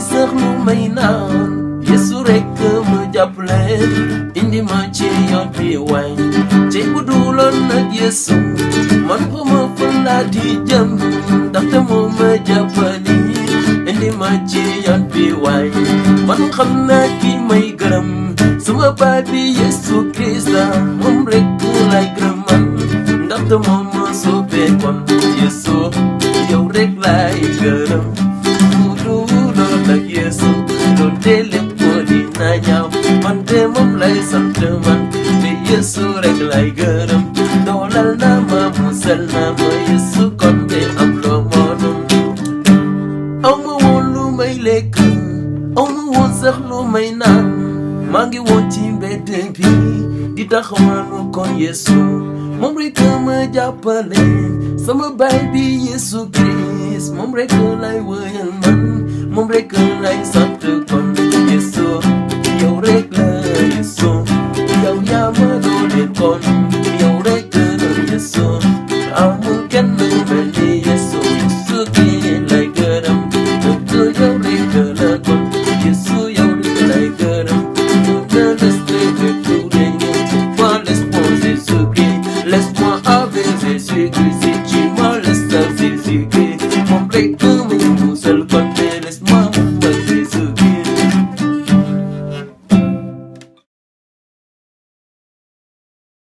sax lu may naan Yesu rekk ma jàppale indi ma ci yoon bi waay ci bu duloon nag Yesu man xama fan laa di jëm ndaxte moo ma jàppale indi ma ci yoon bi waay man xam naa ki may gërëm sama baay bi Yesu Krista moom rekk lay gërëm man ndaxte moom ma soobee kon Yesu yow rekk lay gërëm bu duloon nag Yesu doon te lépp moo dina ñaaw man de moom lay sant man te Yesu rekk lay gërëm doolal na ma musal na ma Yesu kon de am loo moonoon aw ma woon lu may lekk aw ma woon sax lu may naan maa ngi woon ci mbedd bi di taxawaalu kon Yesu moom rekk ma jàppale sama baay bi Yesu Christ moom rekk lay wëyal man moom rekk lay sant kon Yesu yow rekk la Yesu yow yaa ma doole kon yow rekk la Yesu amul kenn ku mel ni Yesu